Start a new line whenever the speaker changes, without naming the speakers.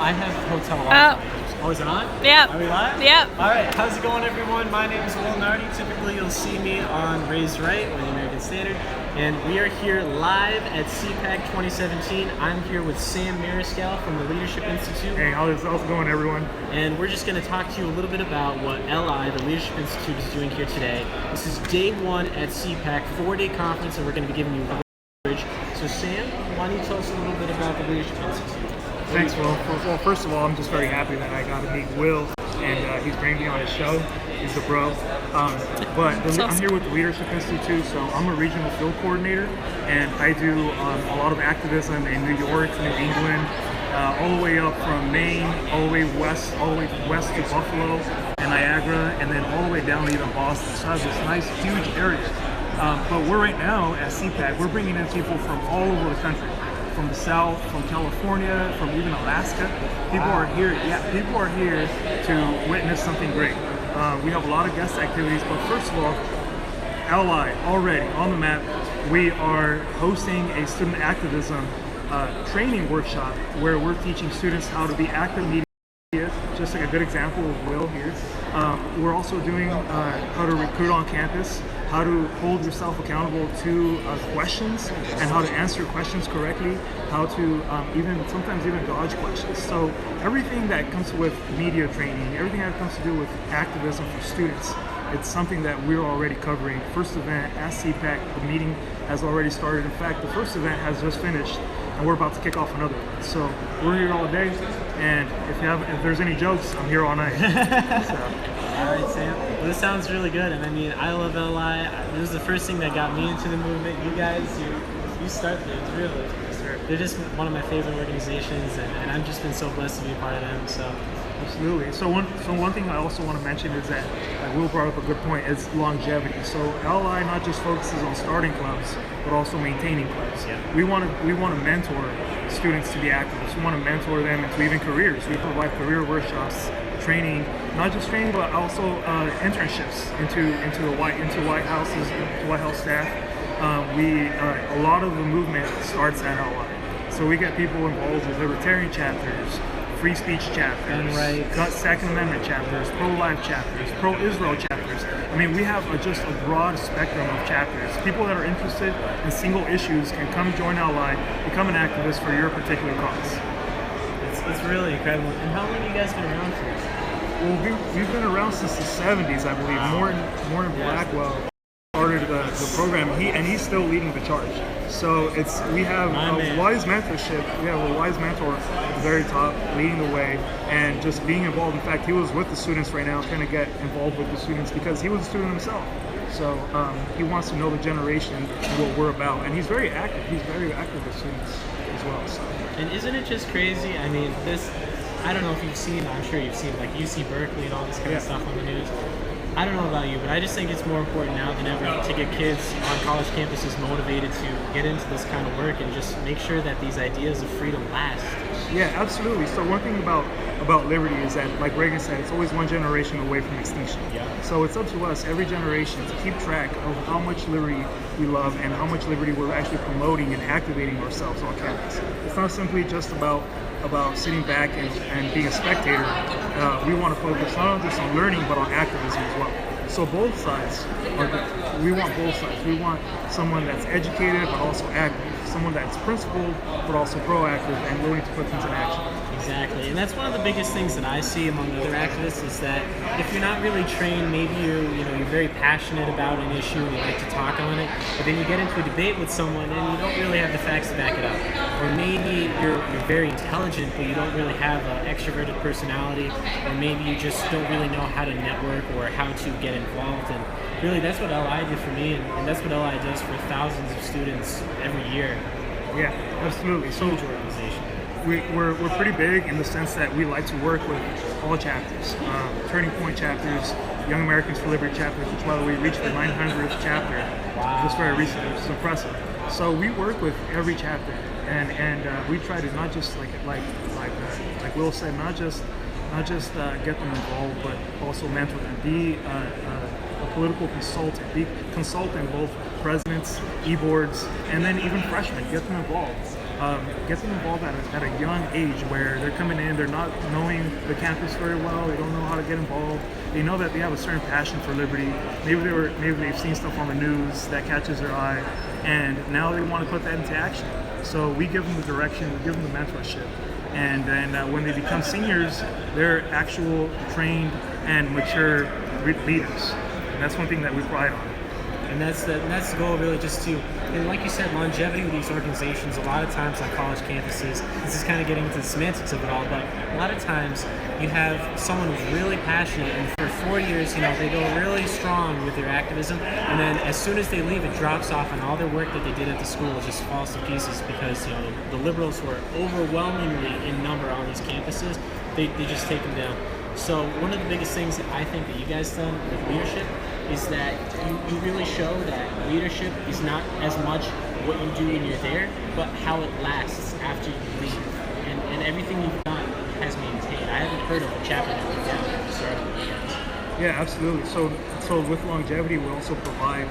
I have hotel Wi-Fi. Oh, is it on?
Yep.
Are we live?
Yep.
All right. How's it going, everyone? My name is Will Nardi. Typically, you'll see me on Raised Right or the American Standard. And we are here live at CPAC 2017. I'm here with Sam Mariscal from the Leadership Institute.
Hey, how's it going, everyone?
And we're just going to talk to you a little bit about what LI, the Leadership Institute, is doing here today. This is day one at CPAC, 4-day conference, and we're going to be giving you coverage. So, Sam, why don't you tell us a little bit about the Leadership Institute?
Thanks, Will. Well, first of all, I'm just very happy that I got to meet Will, and he's bringing me on his show. He's a bro. I'm here with the Leadership Institute, so I'm a regional field coordinator, and I do a lot of activism in New York, New England, all the way up from Maine, all the way west to Buffalo and Niagara, and then all the way down to even Boston. So I have this nice, huge area. But we're right now at CPAC, we're bringing in people from all over the country. From the South, from California, from even Alaska. People are here to witness something great. We have a lot of guest activities, but first of all, LI already on the map. We are hosting a student activism training workshop where we're teaching students how to be active media, just like a good example of Will here. We're also doing how to recruit on campus, how to hold yourself accountable to questions and how to answer questions correctly, how to sometimes even dodge questions. So everything that comes with media training, everything that comes to do with activism for students, it's something that we're already covering. First event at CPAC, the meeting has already started. In fact, the first event has just finished and we're about to kick off another one. So we're here all day, and if there's any jokes, I'm here all night.
All right, Sam. Well, this sounds really good, and I mean, I love LI. This was the first thing that got me into the movement. You guys, you start things, really. They're just one of my favorite organizations, and I've just been so blessed to be a part of them. So.
Absolutely. So one thing I also want to mention is that Will brought up a good point, is longevity. So LI not just focuses on starting clubs, but also maintaining clubs.
Yeah.
We want to mentor students to be activists. We want to mentor them into even careers. We provide career workshops, training, not just training, but also internships into White House staff. A lot of the movement starts at LI. So we get people involved with libertarian chapters, free speech chapters, Second Amendment chapters, pro-life chapters, pro-Israel chapters. I mean, we have just a broad spectrum of chapters. People that are interested in single issues can come join LI, become an activist for your particular cause.
It's really incredible. And how long have you guys been around for?
Well, we've been around since the 70s, I believe. Wow. More in Blackwell started the program, he's still leading the charge. So we have a wise mentorship. We have a wise mentor at the very top, leading the way, and just being involved. In fact, he was with the students right now, trying to get involved with the students because he was a student himself. So he wants to know the generation and what we're about, and he's very active. He's very active with students as well. So.
And isn't it just crazy? I mean, I don't know if you've seen, I'm sure you've seen like UC Berkeley and all this kind of stuff on the news. I don't know about you, but I just think it's more important now than ever to get kids on college campuses motivated to get into this kind of work and just make sure that these ideas of freedom last.
Yeah, absolutely. So one thing about liberty is that, like Reagan said, it's always one generation away from extinction. Yeah. So it's up to us, every generation, to keep track of how much liberty we love and how much liberty we're actually promoting and activating ourselves on campus. It's not simply just about sitting back and being a spectator. We want to focus not just on learning, but on activism as well. So both sides are good. We want both sides. We want someone that's educated, but also active. Someone that's principled, but also proactive and willing to put things in action.
Exactly, and that's one of the biggest things that I see among other activists is that if you're not really trained, maybe you're very passionate about an issue and you like to talk on it, but then you get into a debate with someone and you don't really have the facts to back it up. Or maybe you're very intelligent, but you don't really have an extroverted personality, or maybe you just don't really know how to network or how to get involved. And really, that's what LI did for me, and that's what LI does for thousands of students every year.
Yeah, absolutely. So
huge organization.
We're pretty big in the sense that we like to work with all chapters, Turning Point chapters, Young Americans for Liberty chapters, which by the way reached the 900th chapter just very recently, which is impressive. So we work with every chapter, and we try to not just like Will said, not just get them involved, but also mentor them. Be a political consultant. Be consulting both presidents, e-boards, and then even freshmen. Get them involved. get them involved at a young age where they're coming in, they're not knowing the campus very well, they don't know how to get involved. They know that they have a certain passion for Liberty. Maybe they've seen stuff on the news that catches their eye, and now they want to put that into action. So we give them the direction, we give them the mentorship, and then when they become seniors, they're actual trained and mature leaders. And that's one thing that we pride on.
And that's the goal, really, just to, and like you said, longevity with these organizations. A lot of times on college campuses, this is kind of getting into the semantics of it all, but a lot of times you have someone who's really passionate, and for 4 years, they go really strong with their activism, and then as soon as they leave, it drops off, and all their work that they did at the school just falls to pieces because the liberals who are overwhelmingly in number on these campuses, they just take them down. So one of the biggest things that I think that you guys done with leadership is that you really show that leadership is not as much what you do when you're there, but how it lasts after you leave. And everything you've done has maintained. I haven't heard of a chapter that went down after starting with you guys.
Yeah, absolutely. So with longevity, we also provide